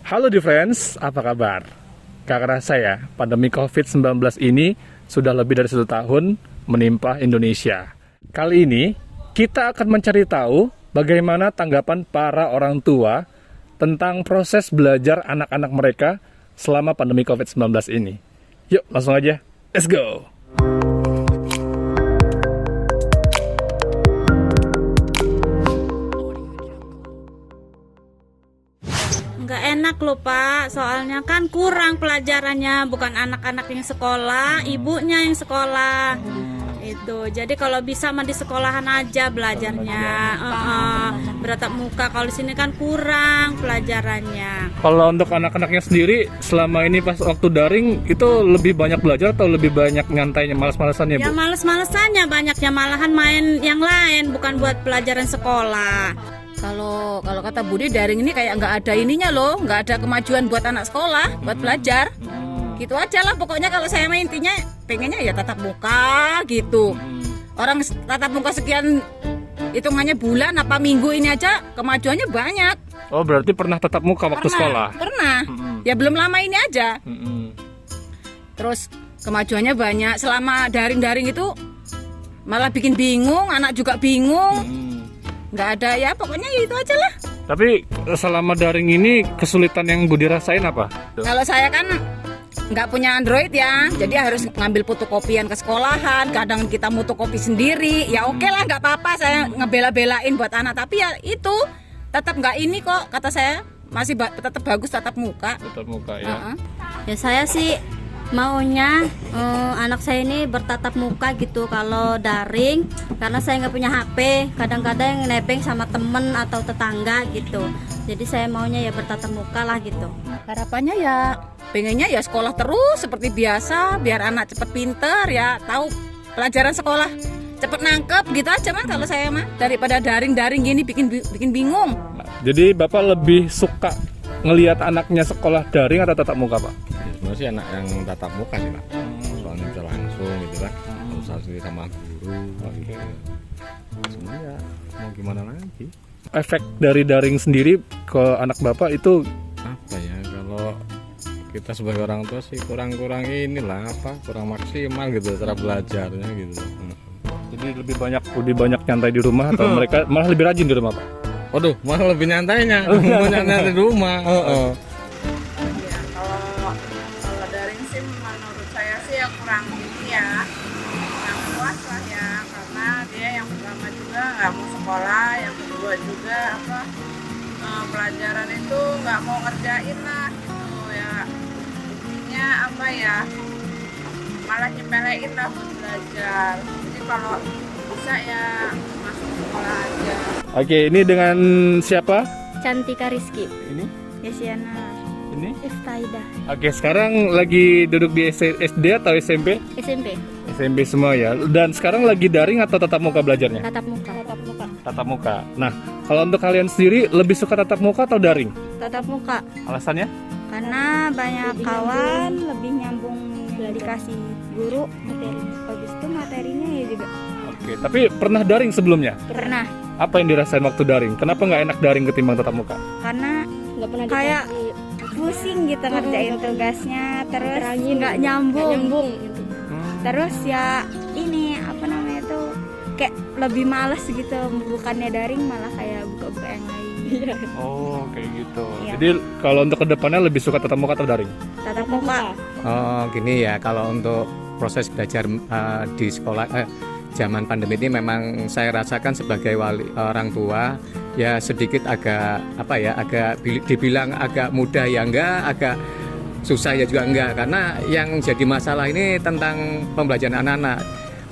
Halo di friends, apa kabar? Gak kerasa ya, pandemi COVID-19 ini sudah lebih dari 1 tahun menimpa Indonesia. Kali ini, kita akan mencari tahu bagaimana tanggapan para orang tua tentang proses belajar anak-anak mereka selama pandemi COVID-19 ini. Yuk, langsung aja, let's go! Nggak enak loh Pak, soalnya kan kurang pelajarannya, bukan anak-anak yang sekolah, ibunya yang sekolah. Itu, jadi kalau bisa mah di sekolahan aja belajarnya, beratap muka. Kalau di sini kan kurang pelajarannya. Kalau untuk anak-anaknya sendiri, selama ini pas waktu daring, itu lebih banyak belajar atau lebih banyak nyantainya, malas-malasannya, Bu? Ya males-malesannya banyaknya, malahan main yang lain, bukan buat pelajaran sekolah. Kalau kata Budi, daring ini kayak nggak ada ininya loh, nggak ada kemajuan buat anak sekolah, buat belajar. Gitu aja lah pokoknya. Kalau saya mah intinya pengennya ya tatap muka gitu. Orang tatap muka sekian hitungannya bulan apa minggu ini aja kemajuannya banyak. Oh, berarti pernah tatap muka waktu sekolah? Pernah. Ya belum lama ini aja. Terus kemajuannya banyak. Selama daring-daring itu malah bikin bingung, anak juga bingung. Nggak ada ya, pokoknya itu aja lah. Tapi selama daring ini kesulitan yang Budi rasain apa? Kalau saya kan nggak punya Android ya, jadi harus ngambil fotokopian ke sekolahan. Kadang kita fotokopi sendiri, ya oke lah, nggak apa-apa. Saya ngebela-belain buat anak, tapi ya itu tetap nggak ini kok. Kata saya masih tetap bagus tatap muka. Tatap muka ya. Ya saya sih maunya anak saya ini bertatap muka gitu kalau daring, karena saya nggak punya HP, kadang-kadang nebeng sama temen atau tetangga gitu. Jadi saya maunya ya bertatap muka lah gitu. Harapannya ya pengennya ya sekolah terus seperti biasa, biar anak cepet pinter ya, tahu pelajaran sekolah, cepet nangkep gitu aja mah. Kalau saya mah daripada daring-daring gini bikin bingung. Jadi Bapak lebih suka ngelihat anaknya sekolah daring atau tatap muka, Pak? Ya, sebenarnya sih anak yang tatap muka sih, Pak. Soalnya bisa langsung gitu kan, usaha sendiri sama guru gitu. Sebenarnya mau gimana lagi? Efek dari daring sendiri ke anak Bapak itu Apa ya, kalau kita sebagai orang tua sih kurang inilah apa, kurang maksimal gitu cara belajarnya gitu. jadi lebih banyak nyantai di rumah atau mereka malah lebih rajin di rumah, Pak? Waduh, malah lebih nyantainya, mau nyantai di rumah. Ya, kalau daring sih menurut saya sih ya kurang ini ya, kurang puas lah ya, karena dia yang pertama juga nggak mau sekolah, yang kedua juga pelajaran itu nggak mau ngerjain lah gitu ya, intinya apa ya, malah nyepelein lah buat belajar. Jadi kalau bisa ya masuk sekolah aja. Oke, ini dengan siapa? Cantika Rizky, Ini? Yesiana Ini? Iftaida, Oke, sekarang lagi duduk di SD atau SMP? SMP, SMP semua ya. Dan sekarang lagi daring atau tatap muka belajarnya? tatap muka. Tatap muka. Nah, kalau untuk kalian sendiri lebih suka tatap muka atau daring? Tatap muka, Alasannya? karena banyak kawan, lebih nyambung, dikasih guru materi. Habis itu materinya ya juga Oke, tapi pernah daring sebelumnya? pernah, Apa yang dirasain waktu daring? Kenapa nggak enak daring ketimbang tatap muka? karena Nggak pernah kayak pusing gitu ngerjain tugasnya, terus nggak nyambung. gitu. Terus ya ini apa namanya tuh kayak lebih males gitu, bukannya daring malah kayak buka-buka yang lain. Oh, kayak gitu. Iya. Jadi kalau untuk kedepannya lebih suka tatap muka atau daring? Tatap muka. Oh, gini ya, kalau untuk proses belajar di sekolah zaman pandemi ini memang saya rasakan sebagai orang tua ya sedikit agak dibilang agak mudah ya enggak, agak susah ya juga enggak, karena yang jadi masalah ini tentang pembelajaran anak-anak.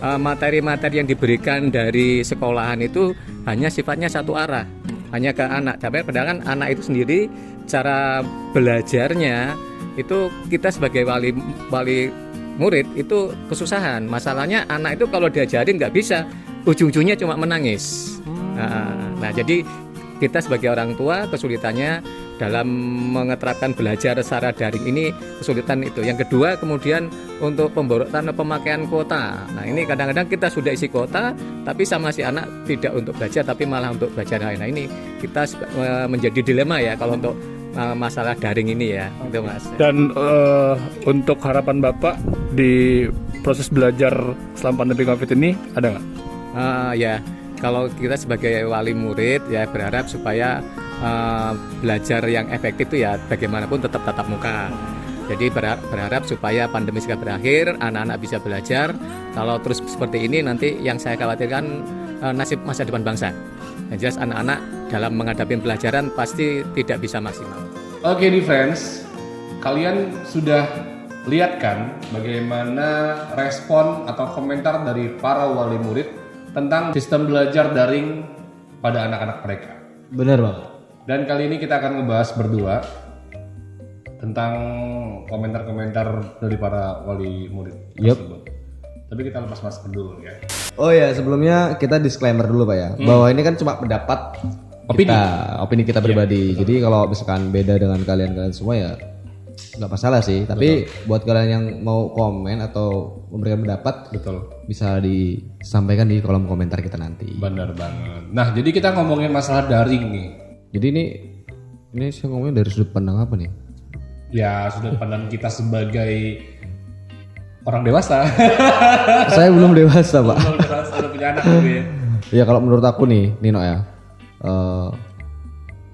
Materi-materi yang diberikan dari sekolahan itu hanya sifatnya satu arah, hanya ke anak. Tapi padahal kan anak itu sendiri cara belajarnya itu kita sebagai wali murid itu kesusahan. Masalahnya anak itu kalau diajarin nggak bisa, ujung-ujungnya cuma menangis. Nah, jadi kita sebagai orang tua kesulitannya dalam mengeterapkan belajar secara daring ini, kesulitan itu. Yang kedua kemudian untuk pemborotan pemakaian kuota. Nah, ini kadang-kadang kita sudah isi kuota tapi sama si anak tidak untuk belajar tapi malah untuk belajar lain. Nah, ini kita menjadi dilema ya kalau untuk masalah daring ini ya, itu Mas. Dan untuk harapan Bapak di proses belajar selama pandemi COVID ini ada nggak? Ya, kalau kita sebagai wali murid ya berharap supaya belajar yang efektif itu ya bagaimanapun tetap tatap muka. Jadi berharap supaya pandemi segera berakhir, anak-anak bisa belajar. Kalau terus seperti ini nanti yang saya khawatirkan nasib masa depan bangsa. Yang jelas anak-anak dalam menghadapi pelajaran pasti tidak bisa maksimal. Oke nih friends, kalian sudah lihat kan bagaimana respon atau komentar dari para wali murid tentang sistem belajar daring pada anak-anak mereka. Bener Bang. Dan kali ini kita akan ngebahas berdua tentang komentar-komentar dari para wali murid tersebut. Tapi kita lepas masker dulu ya. Oh ya, sebelumnya kita disclaimer dulu Pak ya, bahwa ini kan cuma pendapat opini kita pribadi. Jadi kalau misalkan beda dengan kalian semua ya nggak masalah sih. Tapi buat kalian yang mau komen atau memberikan pendapat, bisa disampaikan di kolom komentar kita nanti. Benar banget. Nah, jadi kita ngomongin masalah daring nih. Jadi ini saya ngomongin dari sudut pandang apa nih? Ya, sudut pandang kita sebagai orang dewasa. Saya belum dewasa Pak. Belum dewasa, udah punya anak gitu ya. Ya kalau menurut aku nih Nino ya,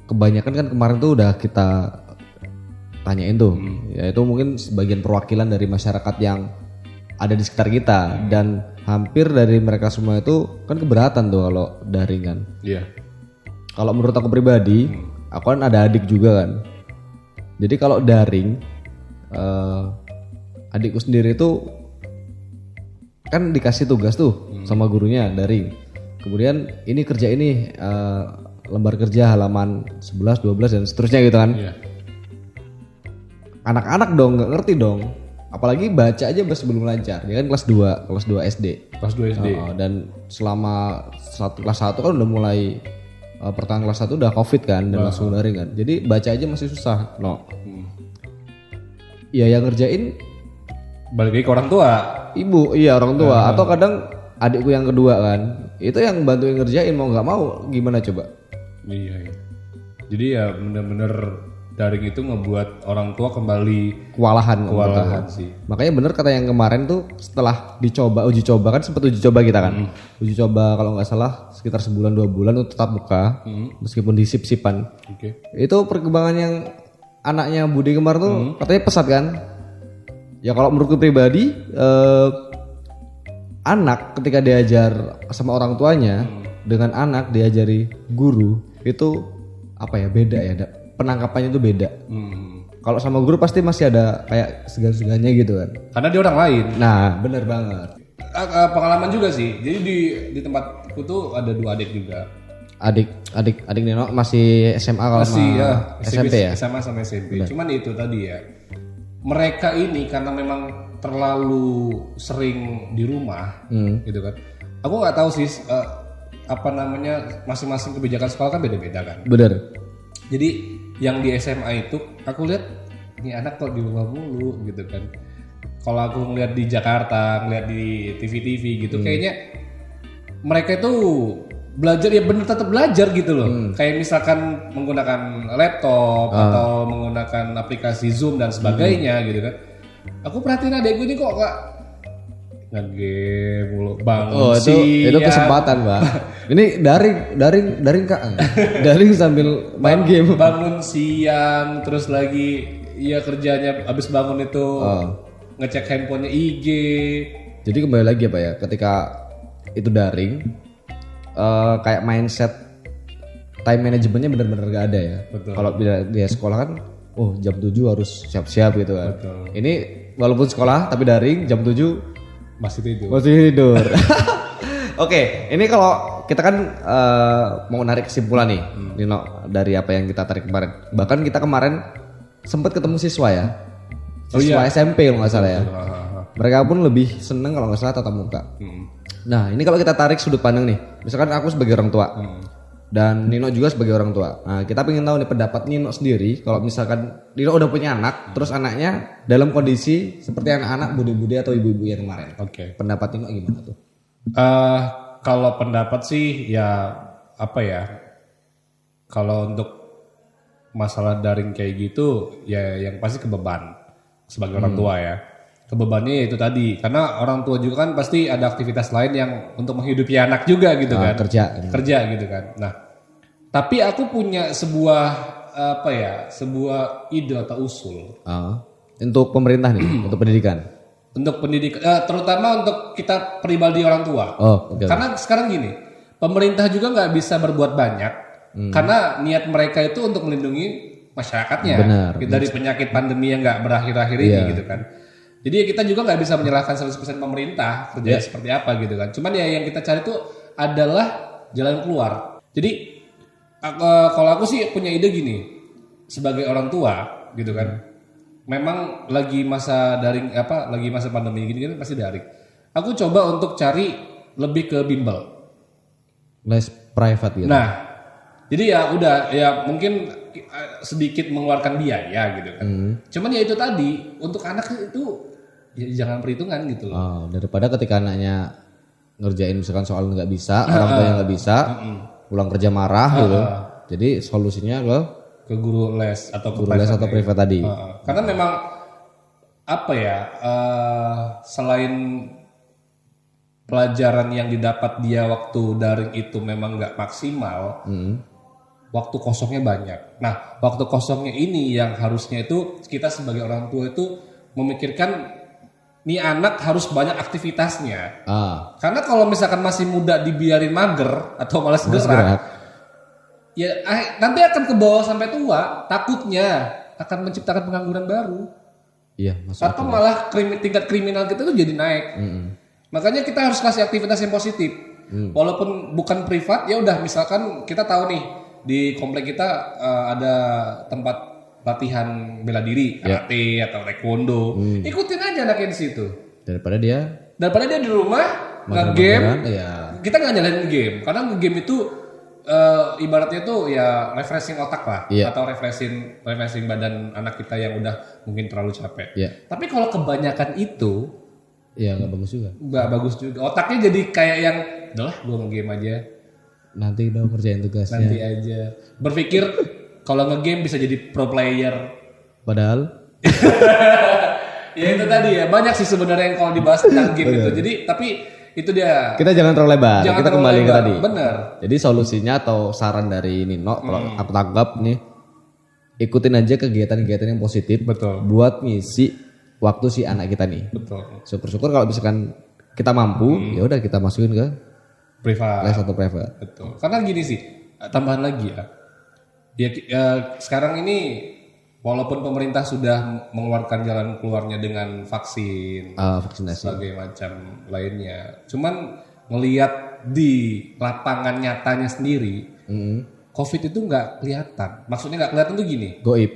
kebanyakan kan kemarin tuh udah kita tanyain tuh, yaitu mungkin sebagian perwakilan dari masyarakat yang ada di sekitar kita, dan hampir dari mereka semua itu kan keberatan tuh kalau daringan. Iya. Kalau menurut aku pribadi, aku kan ada adik juga kan. Jadi kalau daring, adikku sendiri tuh kan dikasih tugas tuh sama gurunya daring. Kemudian ini kerja ini lembar kerja halaman 11, 12 dan seterusnya gitu kan. Iya. Anak-anak dong nggak ngerti dong. Apalagi baca aja belum lancar. Dia kan kelas 2 SD. Kelas 2 SD. Dan selama kelas 1 kan udah mulai pertengahan kelas 1 udah Covid kan dan langsung daring kan. Jadi baca aja masih susah. Ya yang ngerjain Balik lagi ke orang tua. ibu, iya orang tua. Atau kadang adikku yang kedua kan, itu yang bantuin ngerjain mau nggak mau gimana coba? Iya. Jadi ya bener-bener daring itu ngebuat orang tua kembali Kewalahan sih. Makanya bener kata yang kemarin tuh setelah uji coba kan sempat uji coba kita kan. Uji coba kalau nggak salah sekitar sebulan 2 bulan untuk tatap muka, meskipun disip-sipan. Oke. Itu perkembangan yang anaknya Budi kemarin tuh katanya pesat kan. Ya kalau menurutku pribadi, anak ketika diajar sama orang tuanya dengan anak diajari guru itu apa ya, beda ya, penangkapannya itu beda. Kalau sama guru pasti masih ada kayak segan-segannya gitu kan. Karena dia orang lain. Nah bener banget. Pengalaman juga sih. Jadi di tempatku tuh ada 2 adik juga. Adik Nino masih SMA kalau Masih sama ya. SMP ya. SMA sama SMP. Cuman itu tadi ya. Mereka ini karena memang terlalu sering di rumah, gitu kan. Aku nggak tahu sih apa namanya, masing-masing kebijakan sekolah kan beda-beda kan. Bener. Jadi yang di SMA itu aku lihat ini anak kok di rumah mulu gitu kan. Kalau aku ngeliat di Jakarta, ngeliat di TV-TV gitu, kayaknya mereka itu belajar ya bener tetap belajar gitu loh. Kayak misalkan menggunakan laptop atau menggunakan aplikasi Zoom dan sebagainya gitu kan. Aku perhatiin adekku ini kok gak nge-game mulu, bangun itu kesempatan Pak. Ini daring Kak. Daring sambil main game. Bangun siang terus lagi ya kerjanya abis bangun itu ngecek handphonenya IG. Jadi kembali lagi ya Pak ya, ketika itu daring, kayak mindset time managementnya benar-benar gak ada ya. Kalau di sekolah kan, jam 7 harus siap-siap gitu kan. Ini walaupun sekolah tapi daring jam 7 masih tidur. Oke, ini kalau kita kan mau narik kesimpulan nih, Nino, dari apa yang kita tarik kemarin. Bahkan kita kemarin sempat ketemu siswa ya, siswa SMP kalau nggak salah ya. Mereka pun lebih seneng kalau nggak salah tatap muka. Nah, ini kalau kita tarik sudut pandang nih, misalkan aku sebagai orang tua dan Nino juga sebagai orang tua. Nah, kita pengen tahu nih pendapat Nino sendiri. Kalau misalkan Nino udah punya anak, terus anaknya dalam kondisi seperti anak-anak budi-budi atau ibu-ibu yang kemarin. Oke. Pendapat Nino gimana tuh? Kalau pendapat sih ya apa ya? Kalau untuk masalah daring kayak gitu ya yang pasti kebeban sebagai orang tua ya. Kebebannya itu tadi karena orang tua juga kan pasti ada aktivitas lain yang untuk menghidupi anak juga gitu kan. Kerja gitu kan. Nah, tapi aku punya sebuah sebuah ide atau usul. Untuk pemerintah nih, untuk pendidikan. Untuk pendidikan terutama untuk kita pribadi orang tua. Karena sekarang gini, pemerintah juga nggak bisa berbuat banyak karena niat mereka itu untuk melindungi masyarakatnya dari penyakit pandemi yang nggak berakhir-akhir ini gitu kan. Jadi kita juga nggak bisa menyalahkan 100% pemerintah kerja seperti apa gitu kan. Cuman ya yang kita cari itu adalah jalan keluar. Jadi kalau aku sih punya ide gini, sebagai orang tua gitu kan. Memang lagi masa lagi masa pandemi gini kan pasti daring. Aku coba untuk cari lebih ke bimbel. Les private gitu. Nah, jadi ya udah ya mungkin sedikit mengeluarkan biaya gitu kan. Cuman ya itu tadi untuk anak itu ya jangan perhitungan gitu loh. Daripada ketika anaknya ngerjain misalkan soal nggak bisa, orang tuanya nggak bisa, pulang kerja marah gitu. Jadi solusinya ke guru les atau guru les atau privat tadi. Karena memang selain pelajaran yang didapat dia waktu daring itu memang nggak maksimal, waktu kosongnya banyak. Nah, waktu kosongnya ini yang harusnya itu kita sebagai orang tua itu memikirkan nih anak harus banyak aktivitasnya. Karena kalau misalkan masih muda dibiarin mager atau malas gerak, ya nanti akan ke bawah sampai tua, takutnya akan menciptakan pengangguran baru. Iya, atau malah tingkat kriminal kita tuh jadi naik. Makanya kita harus kasih aktivitas yang positif. Walaupun bukan privat, ya udah misalkan kita tahu nih di komplek kita ada tempat latihan bela diri, karate atau taekwondo. Ikutin aja anaknya di situ. Daripada dia di rumah nge-game. Kita nggak nyalain game, karena nge-game itu ibaratnya tuh ya refreshing otak lah, atau refreshing badan anak kita yang udah mungkin terlalu capek. Tapi kalau kebanyakan itu, ya nggak bagus juga. Nggak bagus juga. Otaknya jadi kayak yang, udahlah gue nge-game aja. Nanti udah kerjain tugasnya. Nanti aja. Berpikir kalau nge-game bisa jadi pro player. Padahal ya itu tadi ya, banyak sih sebenarnya yang kalau dibahas tentang game itu. Jadi tapi itu dia. Kita jangan terlalu lebar. Kita kembali ke tadi. Bener. Jadi solusinya atau saran dari Nino, kalau aku tangkap nih, ikutin aja kegiatan-kegiatan yang positif. Betul. Buat ngisi waktu si anak kita nih. Betul. Syukur-syukur kalau misalkan kita mampu, ya udah kita masukin ke privat. Les atau privat. Betul. Karena gini sih, tambahan lagi ya. Sekarang ini walaupun pemerintah sudah mengeluarkan jalan keluarnya dengan vaksinasi sebagai macam lainnya, cuman ngelihat di lapangan nyatanya sendiri, COVID itu nggak kelihatan. Maksudnya nggak kelihatan tuh gini. Goib.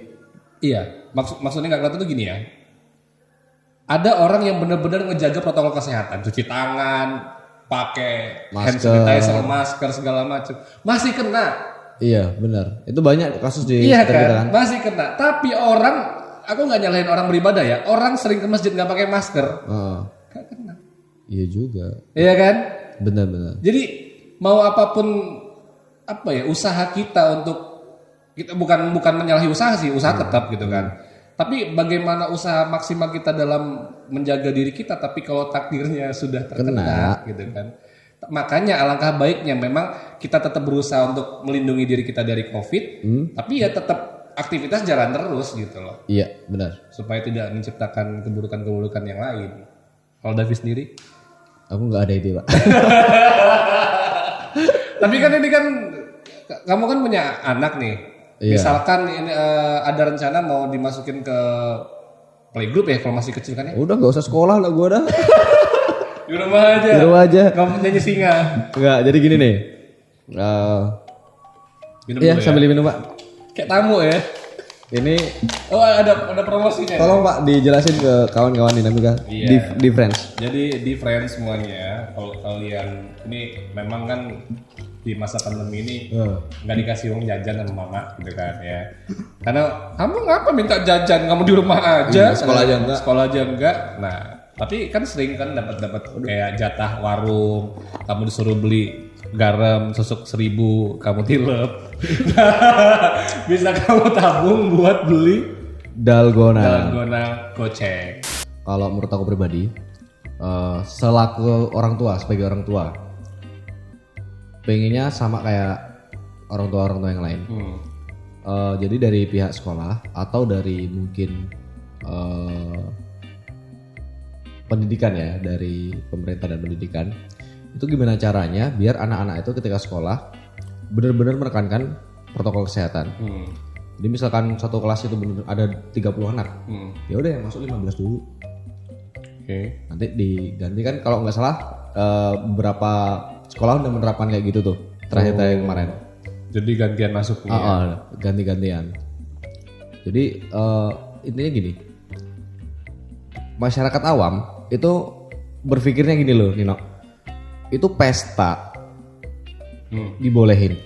Iya, maksudnya nggak kelihatan tuh gini ya. Ada orang yang benar-benar ngejaga protokol kesehatan, cuci tangan, pakai hand sanitizer, masker segala macam, masih kena. Iya benar, itu banyak kasus di sekitar kita kan. Masih kena. Tapi aku nggak nyalahin orang beribadah ya. Orang sering ke masjid nggak pakai masker, nggak kena. Iya juga. Iya kan? Benar-benar. Jadi mau apapun usaha kita untuk kita bukan menyalahi usaha sih, usaha tetap gitu kan. Tapi bagaimana usaha maksimal kita dalam menjaga diri kita, tapi kalau takdirnya sudah terkena gitu kan. Makanya alangkah baiknya memang kita tetap berusaha untuk melindungi diri kita dari COVID, tapi ya tetap aktivitas jalan terus gitu loh. Iya, benar. Supaya tidak menciptakan keburukan-keburukan yang lain. Kalau Davi sendiri? Aku nggak ada ide, Pak. Tapi kan ini kan kamu kan punya anak nih. Iya. Misalkan ini ada rencana mau dimasukin ke playgroup ya kalau masih kecil kan ya? Udah nggak usah sekolah lah gue dah. Di rumah aja. Kamu nyanyi singa. Enggak, jadi gini nih. Iya, sambil minum, Pak. Kayak tamu ya. Ini ada promosinya. Tolong Pak dijelasin ke kawan-kawan dinamika di Friends. Jadi di Friends semuanya, kalau kalian ini memang kan di masa pandemi ini nggak dikasih uang jajan sama mama gitu kan ya. Karena kamu ngapa minta jajan, kamu di rumah aja. Sekolah aja enggak. Nah, tapi kan sering kan dapat kayak jatah warung, kamu disuruh beli garam susuk 1000 kamu tilep. Bisa kamu tabung buat beli Dalgona. gocek. Kalau menurut aku pribadi, selaku orang tua, sebagai orang tua, pengennya sama kayak orang tua yang lain. Jadi dari pihak sekolah atau dari mungkin pendidikan ya, dari pemerintah dan pendidikan, itu gimana caranya biar anak-anak itu ketika sekolah benar-benar menekankan protokol kesehatan. Jadi misalkan satu kelas itu benar ada 30 anak, ya udah yang masuk 15 dulu. Nanti diganti kan, kalau nggak salah beberapa sekolah udah menerapkan kayak gitu tuh terakhir kemarin. Jadi gantian masuknya. Ganti-gantian. Jadi intinya gini, masyarakat awam itu berpikirnya gini loh, Nino. Itu pesta dibolehin.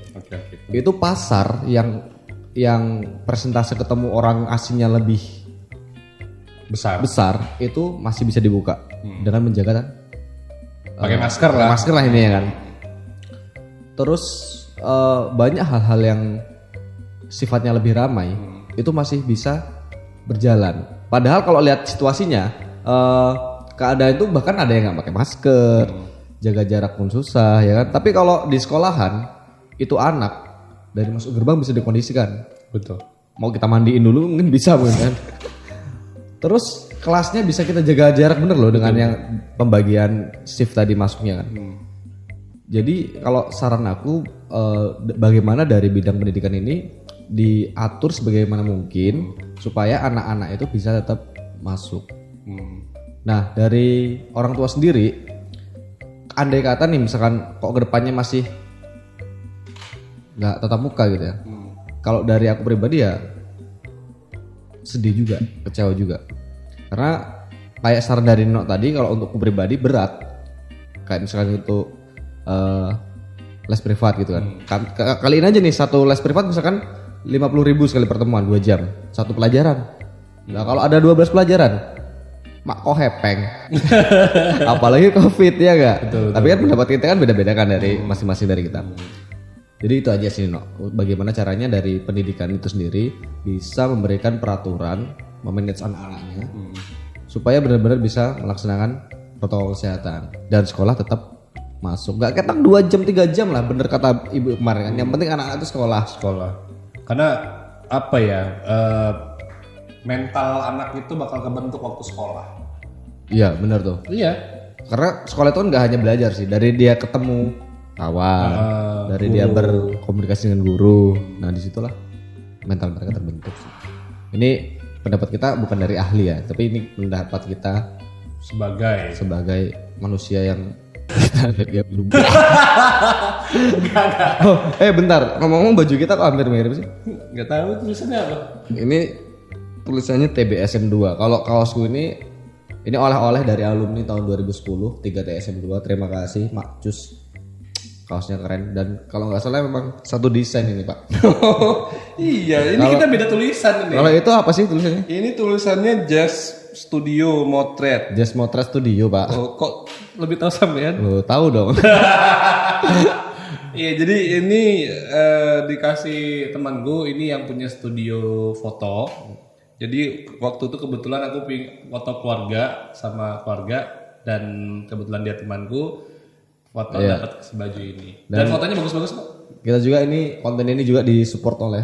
Itu pasar yang persentase ketemu orang asingnya lebih besar itu masih bisa dibuka dengan menjaga pakai masker lah. Masker lah ini ya kan. Terus banyak hal-hal yang sifatnya lebih ramai itu masih bisa berjalan. Padahal kalau lihat situasinya, keadaan itu bahkan ada yang nggak pakai masker, jaga jarak pun susah ya kan. Tapi kalau di sekolahan itu anak dari masuk gerbang bisa dikondisikan. Betul. Mau kita mandiin dulu mungkin bisa kan. Terus kelasnya bisa kita jaga jarak bener loh dengan yang pembagian shift tadi masuknya kan. Jadi kalau saran aku bagaimana dari bidang pendidikan ini diatur sebagaimana mungkin supaya anak-anak itu bisa tetap masuk. Nah dari orang tua sendiri, andai kata nih misalkan kok kedepannya masih nggak tatap muka gitu ya. Kalau dari aku pribadi ya sedih juga, kecewa juga. Karena kayak saran dari Nino tadi, kalau untuk aku pribadi berat. Kayak misalkan itu les privat gitu kan. Kaliin aja nih satu les privat misalkan 50.000 sekali pertemuan 2 jam, satu pelajaran. Nah kalau ada 12 pelajaran, mak kok hepeng. Apalagi COVID ya gak? Betul. Tapi kan pendapat kita kan beda-beda kan dari masing-masing dari kita. Jadi itu aja sih Nino. Bagaimana caranya dari pendidikan itu sendiri bisa memberikan peraturan, memanage anak-anaknya supaya benar-benar bisa melaksanakan protokol kesehatan dan sekolah tetap masuk. Gak ketak 2 jam 3 jam lah, bener kata ibu kemarin kan. Yang penting anak-anak itu sekolah. Karena apa ya, mental anak itu bakal kebentuk waktu sekolah. Iya bener tuh. Iya. Karena sekolah itu kan gak hanya belajar sih, dari dia ketemu kawan, dari dia berkomunikasi dengan guru. Nah disitulah mental mereka terbentuk sih. Ini pendapat kita bukan dari ahli ya, tapi ini pendapat kita sebagai manusia yang kita belum. Bentar, ngomong-ngomong baju kita kok hampir mirip sih? Gak tahu tulisannya apa. Ini tulisannya TBSM 2. Kalau kaosku ini oleh-oleh dari alumni tahun 2010 3 TSM 2. Terima kasih Mak Cus. Kaosnya keren dan kalau nggak salah memang satu desain ini Pak. Iya, ini kita beda tulisan ini. Kalau itu apa sih tulisannya? Ini tulisannya Jazz Studio Motret. Jazz Motret Studio Pak. Oh, kok lebih tahu sampean? Lo tahu dong. Iya, jadi ini dikasih teman gue ini yang punya studio foto. Jadi waktu itu kebetulan aku pengen foto keluarga sama keluarga dan kebetulan dia temanku. Foto dapat baju ini dan fotonya bagus-bagus kok. Kita juga ini konten ini juga disupport oleh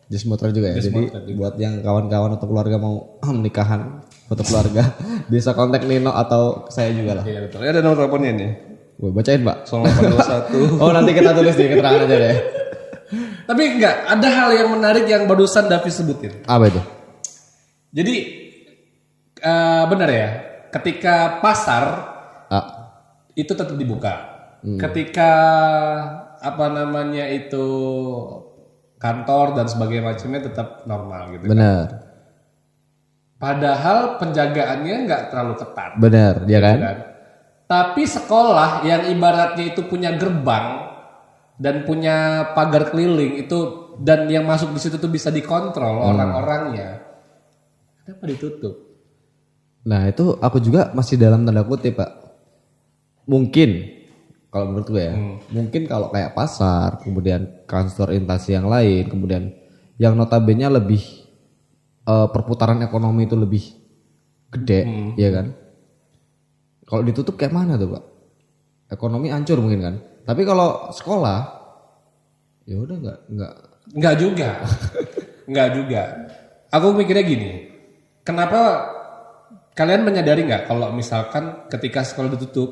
Jazz Motret juga ya. Jadi buat yang kawan-kawan atau keluarga mau nikahan foto keluarga bisa kontak Nino atau saya juga lah. Iya betul. Ada nomor teleponnya nih. Gue bacain Pak. 0821. Oh nanti kita tulis di keterangan aja deh. Tapi enggak, ada hal yang menarik yang barusan Davi sebutin. Apa itu? Jadi benar ya, ketika pasar itu tetap dibuka. Ketika apa namanya itu kantor dan sebagainya macamnya tetap normal gitu. Benar. Kan? Padahal penjagaannya nggak terlalu ketat. Benar, dia kan? Tapi sekolah yang ibaratnya itu punya gerbang dan punya pagar keliling itu dan yang masuk di situ tuh bisa dikontrol orang-orangnya. Kenapa ditutup? Nah itu aku juga masih dalam tanda kutip Pak. Mungkin Kalau menurut gue ya, mungkin kalau kayak pasar, kemudian kantor instansi yang lain, kemudian yang notabene lebih perputaran ekonomi itu lebih gede, ya kan? Kalau ditutup kayak mana tuh Pak? Ekonomi hancur mungkin kan? Tapi kalau sekolah, ya udah Enggak juga. Enggak juga. Aku mikirnya gini. Kenapa kalian menyadari nggak kalau misalkan ketika sekolah ditutup,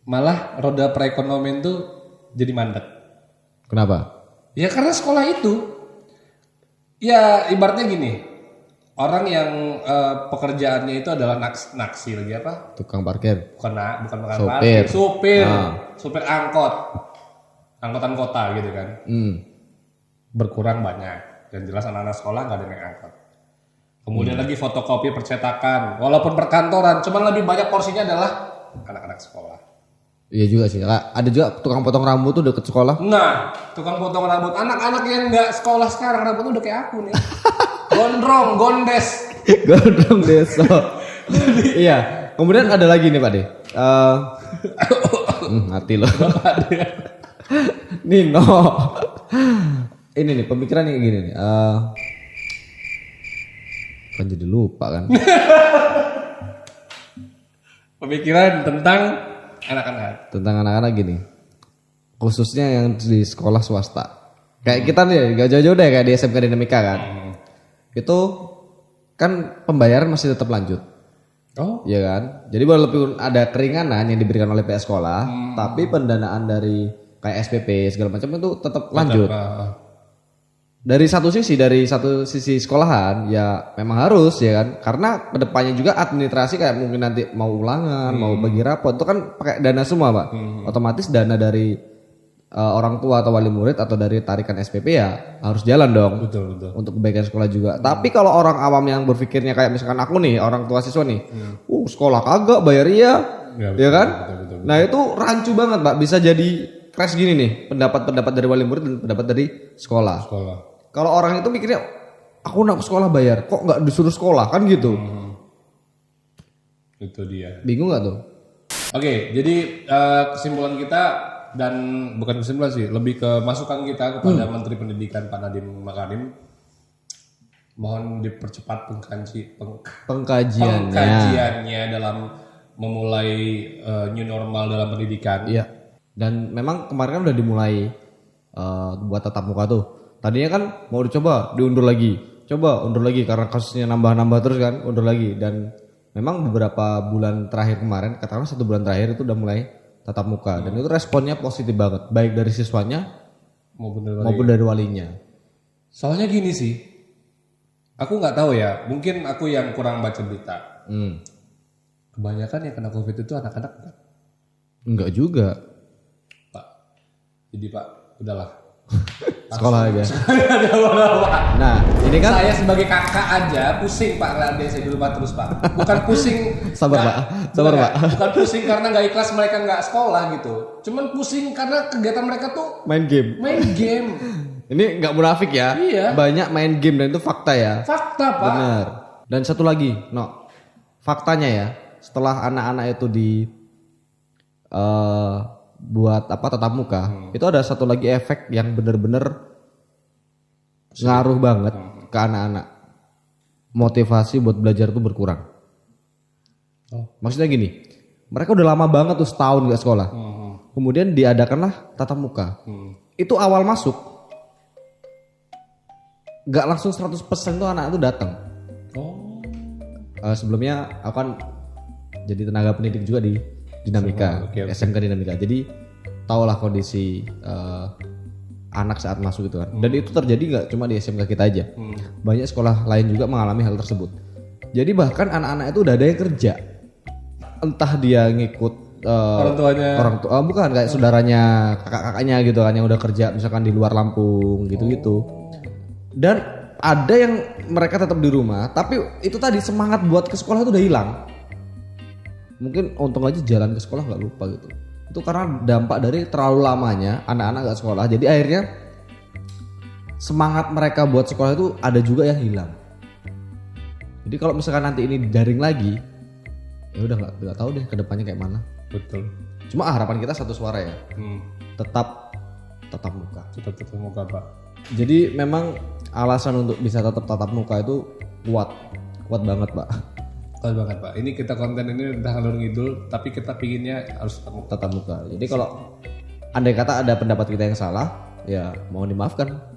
malah roda perekonomian tuh jadi mandek? Kenapa? Ya karena sekolah itu, ya ibaratnya gini, orang yang pekerjaannya itu adalah naksi lagi apa? Tukang parkir, Bukan Sopir. parkir, supir, Ah. supir angkotan kota gitu kan, berkurang banyak. Dan jelas anak-anak sekolah nggak ada yang naik angkot. Kemudian lagi fotokopi percetakan, walaupun perkantoran, cuman lebih banyak porsinya adalah anak-anak sekolah. Iya juga sih. Ada juga tukang potong rambut tuh deket sekolah. Nah, tukang potong rambut anak-anak yang nggak sekolah sekarang rambutnya udah kayak aku nih, gondrong, gondes. Gondrong deso. Iya. Kemudian ada lagi nih Pak De. Mati loh. Nino. Ini nih pemikiran yang gini nih. Kan jadi lupa kan. Pemikiran tentang anak-anak. Tentang anak-anak gini. Khususnya yang di sekolah swasta. Kayak kita nih gak jauh-jauh deh kayak di SMK Dinamika kan. Itu kan pembayaran masih tetap lanjut. Oh, Iya kan? Jadi walaupun ada keringanan yang diberikan oleh pihak sekolah, tapi pendanaan dari kayak SPP segala macam itu tetap lanjut. Dari satu sisi sekolahan ya memang harus ya kan, karena kedepannya juga administrasi kayak mungkin nanti mau ulangan, mau bagi rapot itu kan pakai dana semua Pak. Otomatis dana dari orang tua atau wali murid atau dari tarikan SPP ya harus jalan dong. betul. Untuk kebaikan sekolah juga. Tapi kalau orang awam yang berpikirnya kayak misalkan aku nih, orang tua siswa nih, sekolah kagak bayar iya, ya kan? betul. Nah itu rancu banget Pak, bisa jadi crash gini nih, pendapat dari wali murid dan pendapat dari sekolah. Kalau orang itu mikirnya, aku nak sekolah bayar, kok nggak disuruh sekolah kan gitu? Itu dia. Bingung nggak tuh? Oke, jadi kesimpulan kita dan bukan kesimpulan sih, lebih ke masukan kita kepada Menteri Pendidikan Pak Nadiem Makarim. Mohon dipercepat pengkajiannya dalam memulai new normal dalam pendidikan. Iya. Dan memang kemarin kan udah dimulai buat tatap muka tuh. Tadinya kan mau dicoba diundur lagi, undur lagi karena kasusnya nambah terus kan, undur lagi. Dan memang beberapa bulan terakhir kemarin, katakanlah 1 bulan terakhir itu udah mulai tatap muka dan itu responnya positif banget, baik dari siswanya maupun dari walinya. Soalnya gini sih, aku nggak tahu ya, mungkin aku yang kurang baca berita. Kebanyakan yang kena COVID itu anak-anak kan? Enggak juga. Pak. Jadi Pak, udahlah. Sekolah aja. Nah, ini kan Saya sebagai kakak aja pusing Pak ngeliat dia saya di rumah terus Pak. Bukan pusing. Sabar, nggak- Pak. Sabar, bukan, Pak. Bukan pusing karena nggak ikhlas mereka nggak sekolah gitu. Cuman pusing karena kegiatan mereka tuh main game. main game. Ini nggak munafik ya. Iya. Banyak main game dan itu fakta ya. Fakta Pak. Benar. Dan satu lagi, faktanya ya, setelah anak-anak itu buat tatap muka, itu ada satu lagi efek yang benar-benar ngaruh banget ke anak-anak. Motivasi buat belajar itu berkurang. Maksudnya gini, mereka udah lama banget tuh setahun gak sekolah. Kemudian diadakanlah tatap muka. Itu awal masuk, gak langsung 100% tuh anak itu datang. Sebelumnya aku kan jadi tenaga pendidik juga di Dinamika, SMK Dinamika. Jadi tahulah kondisi anak saat masuk itu kan. Dan itu terjadi nggak cuma di SMK kita aja. Banyak sekolah lain juga mengalami hal tersebut. Jadi bahkan anak-anak itu udah ada yang kerja. Entah dia ngikut Orang tuanya. bukan kayak saudaranya, kakak-kakaknya gitu kan yang udah kerja misalkan di luar Lampung gitu-gitu. Dan ada yang mereka tetap di rumah, tapi itu tadi semangat buat ke sekolah itu udah hilang. Mungkin untung aja jalan ke sekolah nggak lupa gitu. Itu karena dampak dari terlalu lamanya anak-anak nggak sekolah. Jadi akhirnya semangat mereka buat sekolah itu ada juga yang hilang. Jadi kalau misalkan nanti ini daring lagi, ya udah nggak tahu deh kedepannya kayak mana. Betul. Cuma harapan kita satu suara ya. Tetap muka. Tetap muka Pak. Jadi memang alasan untuk bisa tetap tatap muka itu kuat banget Pak. Kuat banget Pak. Ini kita konten ini udah ngalur ngidul, tapi kita pinginnya harus tetap muka. Tatap muka. Jadi kalau andai kata ada pendapat kita yang salah, ya mohon dimaafkan.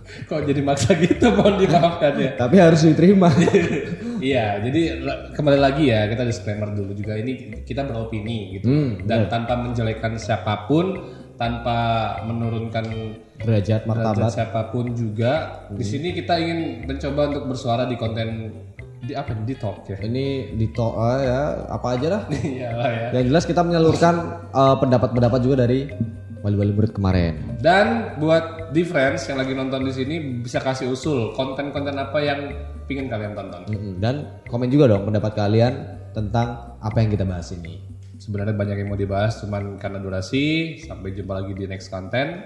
Kok jadi maksa gitu, mohon dimaafkan ya. Tapi harus diterima. Iya, jadi kembali lagi ya, kita disclaimer dulu juga, ini kita beropini gitu. Dan tanpa menjelekkan siapapun, tanpa menurunkan Derajat martabat. siapapun juga. Di sini kita ingin mencoba untuk bersuara di konten di talk ya. Ini di ya apa aja lah. Iyalah ya. Yang jelas kita menyalurkan pendapat-pendapat juga dari wali-wali murid kemarin. Dan buat di friends yang lagi nonton di sini bisa kasih usul konten-konten apa yang pingin kalian tonton. Dan komen juga dong pendapat kalian tentang apa yang kita bahas ini. Sebenarnya banyak yang mau dibahas, cuman karena durasi. Sampai jumpa lagi di next konten.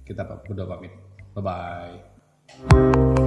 Kita berdua pamit. Bye bye.